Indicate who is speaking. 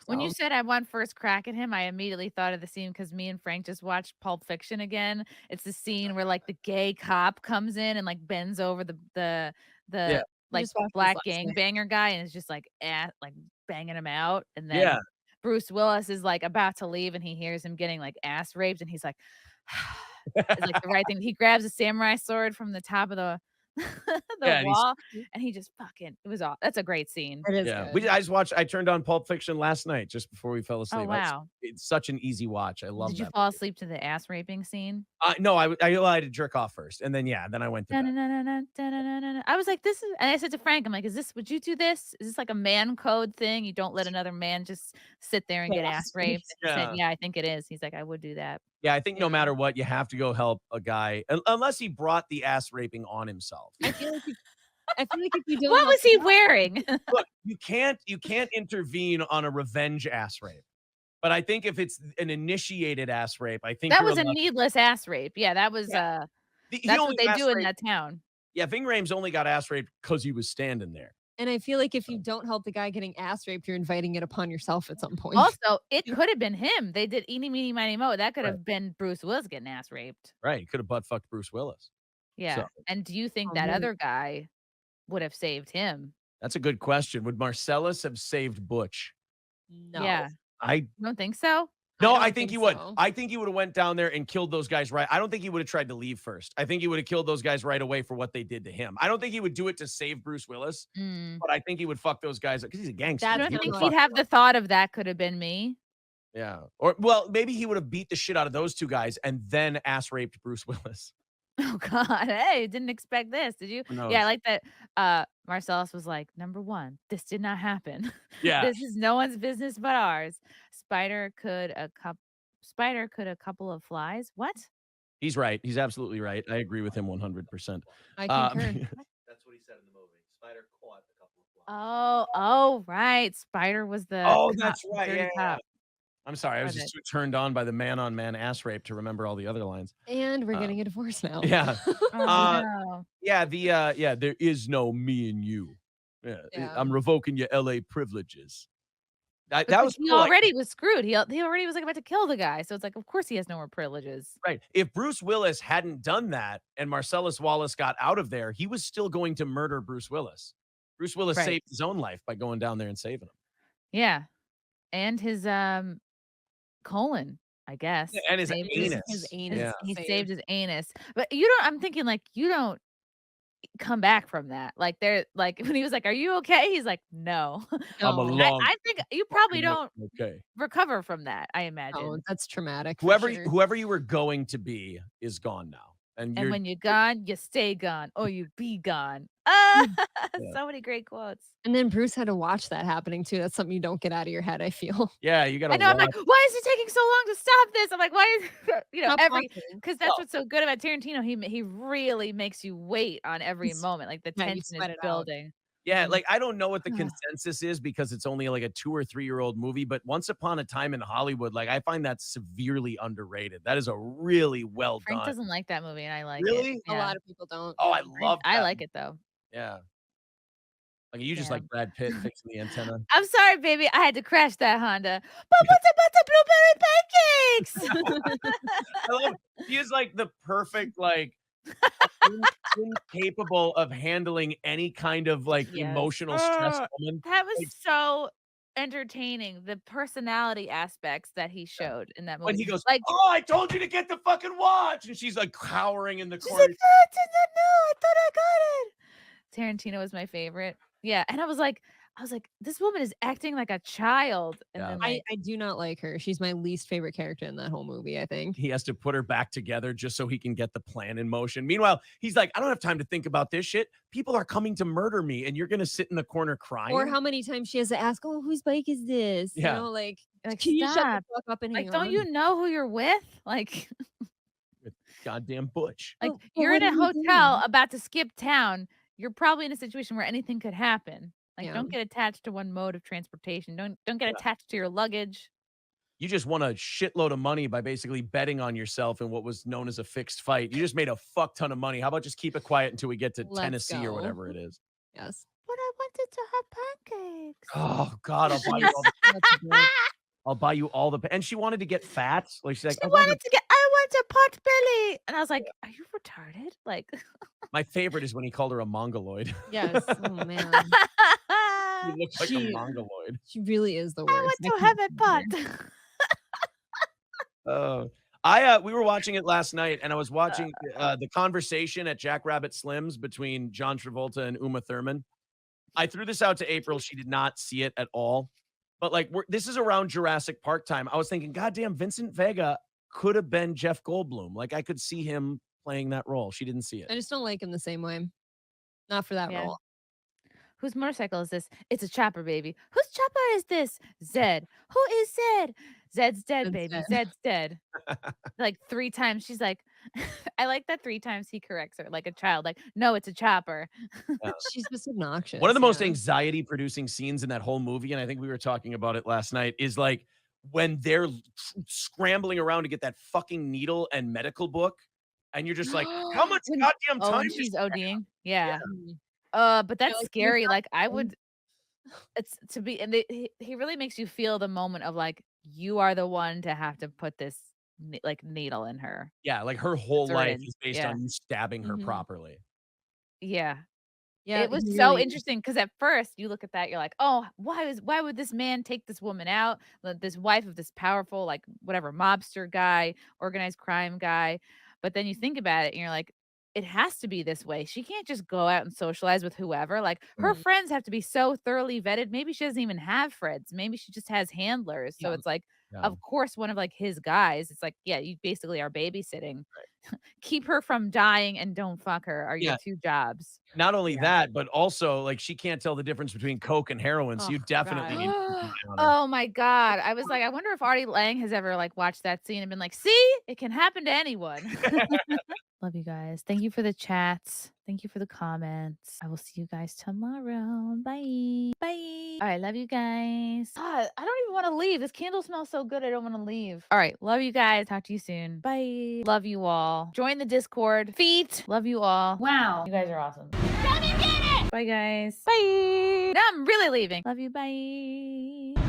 Speaker 1: When you
Speaker 2: So
Speaker 1: said I want first crack at him, I immediately thought of the scene because me and Frank just watched Pulp Fiction again. It's the scene where like the gay cop comes in and like bends over
Speaker 3: Yeah.
Speaker 1: the
Speaker 2: we
Speaker 1: like
Speaker 2: just watched this
Speaker 1: black
Speaker 2: last night.
Speaker 1: gangbanger guy and is just like banging him out. And
Speaker 3: Yeah.
Speaker 1: then Bruce Willis is like about to leave and he hears him getting like ass raped and he's like, it's like the right thing. He grabs a samurai sword from the top of the the
Speaker 3: Yeah, and he's
Speaker 1: wall and he just fucking it was all that's a great scene.
Speaker 2: It is
Speaker 3: yeah.
Speaker 2: good.
Speaker 3: I turned on Pulp Fiction last night just before we fell
Speaker 1: Oh
Speaker 3: asleep.
Speaker 1: wow.
Speaker 3: It's such an easy watch. I love
Speaker 1: Did you
Speaker 3: that
Speaker 1: fall
Speaker 3: movie.
Speaker 1: asleep to the ass raping scene?
Speaker 3: No, I had to jerk off first, and then I went to bed.
Speaker 1: Da-na-na-na-na, da-na-na-na-na. I was like, "This is" and I said to Frank, I'm like, would you do this? Is this like a man code thing? You don't let another man just sit there and get ass raped?" And he said,
Speaker 3: Yeah.
Speaker 1: "Yeah, I think it is." He's like, "I would do that."
Speaker 3: Yeah, I think no
Speaker 2: Yeah.
Speaker 3: matter what, you have to go help a guy unless he brought the ass raping on himself.
Speaker 2: I feel like if you don't
Speaker 1: What
Speaker 2: help
Speaker 1: was he wearing?
Speaker 3: Look, you can't intervene on a revenge ass rape. But I think if it's an initiated ass rape, I think
Speaker 1: That
Speaker 3: you're
Speaker 1: was a
Speaker 3: allowed.
Speaker 1: needless ass rape. Yeah, that was,
Speaker 2: yeah.
Speaker 3: He
Speaker 1: that's what
Speaker 3: only
Speaker 1: they
Speaker 3: ass
Speaker 1: do in
Speaker 3: raped.
Speaker 1: that town.
Speaker 3: Yeah, Ving Rhames only got ass raped because he was standing there.
Speaker 2: And I feel like if you don't help the guy getting ass raped, you're inviting it upon yourself at some point.
Speaker 1: Also, it could have been him. They did eeny, meeny, miny, moe. That could
Speaker 3: Right.
Speaker 1: have been Bruce Willis getting ass raped.
Speaker 3: Right. He could have butt fucked Bruce Willis.
Speaker 1: Yeah,
Speaker 3: So
Speaker 1: and do you think
Speaker 2: Oh,
Speaker 1: that
Speaker 2: man.
Speaker 1: other guy would have saved him?
Speaker 3: that's a good question. Would Marcellus have saved Butch?
Speaker 2: No,
Speaker 1: Yeah.
Speaker 3: I
Speaker 1: You don't think so?
Speaker 2: I
Speaker 3: No, I
Speaker 2: don't
Speaker 3: think
Speaker 2: think
Speaker 3: he would.
Speaker 2: so.
Speaker 3: I think he would have went down there and killed those guys right. I don't think he would have tried to leave first. I think he would have killed those guys right away for what they did to him. I don't think he would do it to save Bruce Willis,
Speaker 1: Mm.
Speaker 3: but I think he would fuck those guys because he's a gangster.
Speaker 1: You
Speaker 2: That's
Speaker 1: don't
Speaker 3: He
Speaker 2: kinda
Speaker 3: would
Speaker 1: think
Speaker 2: how I
Speaker 1: he'd
Speaker 3: fuck.
Speaker 1: have
Speaker 2: feel.
Speaker 1: the thought of that could have been me?
Speaker 3: Yeah. Or well, maybe he would have beat the shit out of those two guys and then ass raped Bruce Willis.
Speaker 1: Oh god. Hey, didn't expect this, did you?
Speaker 3: Who
Speaker 1: Yeah, I
Speaker 3: knows?
Speaker 1: like that, Marcellus was like, "Number 1, this did not happen.
Speaker 3: Yeah.
Speaker 1: This is no one's business but ours. Spider could a couple of flies." What?
Speaker 3: He's right. He's absolutely right. I agree with him 100%.
Speaker 2: I
Speaker 3: Um,
Speaker 2: concur.
Speaker 4: That's what he said in the movie. Spider caught a couple of flies.
Speaker 1: Oh, right. Spider was the
Speaker 3: oh,
Speaker 1: cop,
Speaker 3: that's right. Yeah,
Speaker 1: dirty
Speaker 3: yeah, yeah.
Speaker 1: cop.
Speaker 3: I'm sorry. I was
Speaker 1: Got
Speaker 3: just
Speaker 1: it.
Speaker 3: too turned on by the man-on-man ass rape to remember all the other lines.
Speaker 2: And we're
Speaker 3: Uh,
Speaker 2: getting a divorce now.
Speaker 3: yeah.
Speaker 1: Oh,
Speaker 3: Uh,
Speaker 1: no.
Speaker 3: yeah, there is no me and you. Yeah,
Speaker 2: Yeah.
Speaker 3: I'm revoking your LA privileges. That
Speaker 1: Because
Speaker 3: was
Speaker 1: he
Speaker 3: cool, like,
Speaker 1: already was screwed. He already was, like, about to kill the guy, so it's like, of course he has no more privileges.
Speaker 3: right. If Bruce Willis hadn't done that and Marcellus Wallace got out of there, he was still going to murder Bruce Willis. Bruce Willis
Speaker 1: Right.
Speaker 3: saved his own life by going down there and saving him.
Speaker 1: Yeah. And his, colon, I guess.
Speaker 3: And his
Speaker 1: Saved
Speaker 3: anus.
Speaker 2: His anus.
Speaker 3: Yeah.
Speaker 1: he
Speaker 2: Saved.
Speaker 1: saved his anus. But you don't I'm thinking, like, you don't come back from that. Like, there like, when he was like, "Are you okay?" He's like, "No."
Speaker 3: I'm a
Speaker 2: No,
Speaker 3: long
Speaker 1: I think you probably
Speaker 3: fucking
Speaker 1: don't
Speaker 3: okay.
Speaker 1: recover from that, I
Speaker 2: no,
Speaker 1: imagine.
Speaker 2: that's traumatic for
Speaker 3: Whoever
Speaker 2: sure.
Speaker 3: whoever you were going to be is gone now. And
Speaker 1: And
Speaker 3: you're
Speaker 1: when you're gone, you stay gone or you be gone. Ah,
Speaker 3: yeah.
Speaker 1: so many great quotes.
Speaker 2: And then Bruce had to watch that happening too. That's something you don't get out of your head, I feel.
Speaker 3: Yeah, you gotta
Speaker 1: I know, I'm
Speaker 3: watch.
Speaker 1: like, "Why is it taking so long to stop this?" I'm like, "Why is"
Speaker 2: Stop
Speaker 1: every
Speaker 2: watching.
Speaker 1: because that's
Speaker 3: Well,
Speaker 1: what's so good about Tarantino. He really makes you wait on every
Speaker 2: It's
Speaker 1: moment, like, the
Speaker 2: yeah, you
Speaker 1: tension is
Speaker 2: sweat it out.
Speaker 1: building.
Speaker 3: yeah,
Speaker 2: Mhm.
Speaker 3: like, I don't know what the consensus is because it's only, like, a 2 or 3-year-old movie, but Once Upon a Time in Hollywood, like, I find that severely underrated. That is a really well
Speaker 1: Frank
Speaker 3: done.
Speaker 1: doesn't like that movie, and I like it.
Speaker 3: Really?
Speaker 2: A
Speaker 1: Yeah.
Speaker 2: lot of people don't.
Speaker 3: Oh, I
Speaker 1: I
Speaker 3: love
Speaker 1: I
Speaker 3: that
Speaker 1: like
Speaker 3: movie.
Speaker 1: it, though.
Speaker 3: Yeah. Like, you just
Speaker 1: Yeah.
Speaker 3: like Brad Pitt fixing the antenna.
Speaker 1: I'm sorry, baby, I had to crash that Honda. Butter blueberry pancakes!
Speaker 3: I love he is, like, the perfect, like, incapable of handling any kind of, like,
Speaker 1: Yes.
Speaker 3: emotional stress woman.
Speaker 1: That was
Speaker 3: Like,
Speaker 1: so entertaining, the personality aspects that he
Speaker 3: yeah.
Speaker 1: showed in that
Speaker 3: When
Speaker 1: movie.
Speaker 3: he goes,
Speaker 1: Like,
Speaker 3: "Oh, I told you to get the fucking watch," and she's, like, cowering in the
Speaker 1: she's
Speaker 3: corner.
Speaker 1: like, "I did not know, I thought I got it." Tarantino was my favorite. Yeah, and I was like, "This woman is acting like a child," and
Speaker 3: Yeah.
Speaker 1: then, like
Speaker 2: I do not like her. She's my least favorite character in that whole movie, I think.
Speaker 3: He has to put her back together just so he can get the plan in motion. Meanwhile, he's like, "I don't have time to think about this shit. People are coming to murder me, and you're gonna sit in the corner crying?"
Speaker 2: Or how many times she has to ask, "Oh, whose bike is this?"
Speaker 3: Yeah.
Speaker 2: You know, like,
Speaker 1: like,
Speaker 2: "Can you shut the
Speaker 1: "Stop."
Speaker 2: fuck up and
Speaker 1: Like,
Speaker 2: hang
Speaker 1: "Don't
Speaker 2: on?"
Speaker 1: you know who you're with?" Like
Speaker 3: With goddamn Butch.
Speaker 1: like,
Speaker 2: But
Speaker 1: you're
Speaker 2: what
Speaker 1: in
Speaker 2: are
Speaker 1: a
Speaker 2: you
Speaker 1: hotel
Speaker 2: doing?
Speaker 1: about to skip town. You're probably in a situation where anything could happen. Like,
Speaker 2: Yeah.
Speaker 1: don't get attached to one mode of transportation. Don't get
Speaker 3: Yeah.
Speaker 1: attached to your luggage.
Speaker 3: You just won a shitload of money by basically betting on yourself in what was known as a fixed fight. You just made a fuck ton of money. How about just keep it quiet until we get to
Speaker 2: Let's
Speaker 3: Tennessee or
Speaker 2: go.
Speaker 3: whatever it is?
Speaker 2: Yes.
Speaker 1: But I want wanted to have pancakes.
Speaker 3: Oh God, I'll buy you all the.
Speaker 2: That's great.
Speaker 3: I'll buy you all the. And she wanted to get fat. Like she's like,
Speaker 1: She wanted to get. I want a pot belly, and I was like, "Are you retarded?" Like,
Speaker 3: My favorite is when he called her a mongoloid.
Speaker 2: Yes. Oh man.
Speaker 3: He looks like a
Speaker 2: She-
Speaker 3: mongoloid.
Speaker 2: She really is the
Speaker 1: I
Speaker 2: worst.
Speaker 1: want to have a pot.
Speaker 3: Oh, we were watching it last night, and I was watching the conversation at Jackrabbit Slim's between John Travolta and Uma Thurman. I threw this out to April. She did not see it at all. But like, this is around Jurassic Park time. I was thinking, goddamn, Vincent Vega could have been Jeff Goldblum. Like, I could see him playing that role. She didn't see it.
Speaker 2: I just don't like him the same way. Not for that
Speaker 1: Yeah.
Speaker 2: role.
Speaker 1: Whose motorcycle is this? It's a chopper, baby. Whose chopper is this? Zed. Who is Zed? Zed's dead,
Speaker 2: Zed's
Speaker 1: baby.
Speaker 2: dead.
Speaker 1: Zed's dead. Like 3 times. She's like, I like that 3 times he corrects her like a child. Like, no, it's a chopper.
Speaker 2: She's just obnoxious.
Speaker 3: One of the most
Speaker 2: yeah.
Speaker 3: anxiety-producing scenes in that whole movie, and I think we were talking about it last night, is like when they're scrambling around to get that fucking needle and medical book, and you're just like, how much
Speaker 2: When-
Speaker 3: goddamn
Speaker 1: Oh,
Speaker 3: time?
Speaker 1: and
Speaker 3: is
Speaker 1: she's
Speaker 3: there?
Speaker 1: ODing. Yeah.
Speaker 2: Mm.
Speaker 1: But that's
Speaker 2: like,
Speaker 1: scary.
Speaker 2: you're
Speaker 1: Like, I
Speaker 2: fine.
Speaker 1: would. It's to be, and he really makes you feel the moment of like you are the one to have to put this like needle in her.
Speaker 3: Yeah, like her whole life
Speaker 1: Syringe,
Speaker 3: is based
Speaker 1: yeah.
Speaker 3: on you stabbing her
Speaker 2: Mhm.
Speaker 3: properly.
Speaker 1: Yeah.
Speaker 2: Yeah,
Speaker 1: It was
Speaker 2: he
Speaker 1: so
Speaker 2: really-
Speaker 1: interesting because at first you look at that, you're like, oh, why would this man take this woman out? This wife of this powerful, like whatever, mobster guy, organized crime guy. But then you think about it and you're like, it has to be this way. She can't just go out and socialize with whoever. Like her
Speaker 2: Mhm.
Speaker 1: friends have to be so thoroughly vetted. Maybe she doesn't even have friends. Maybe she just has handlers. So
Speaker 2: Yeah.
Speaker 1: it's like,
Speaker 3: Yeah.
Speaker 1: of course, one of like his guys. It's like, yeah, you basically are babysitting. Keep her from dying and don't fuck her are your
Speaker 3: Yeah.
Speaker 1: 2 jobs.
Speaker 3: Not only
Speaker 2: Yeah.
Speaker 3: that, but also like she can't tell the difference between coke and heroin. So
Speaker 2: Oh,
Speaker 3: you definitely
Speaker 2: God.
Speaker 3: need to keep an eye on her.
Speaker 1: Oh my God. I was like, I wonder if Artie Lang has ever like watched that scene and been like, see, it can happen to anyone. Love you guys. Thank you for the chats. Thank you for the comments. I will see you guys tomorrow. Bye. Bye. All right. Love you guys. God, I don't even want to leave. This candle smells so good. I don't want to leave. All right. Love you guys. Talk to you soon. Bye. Love you all. Join the Discord. Feet. Love you all. Wow. You guys are awesome. Come and get it. Bye, guys. Bye. Now I'm really leaving. Love you. Bye.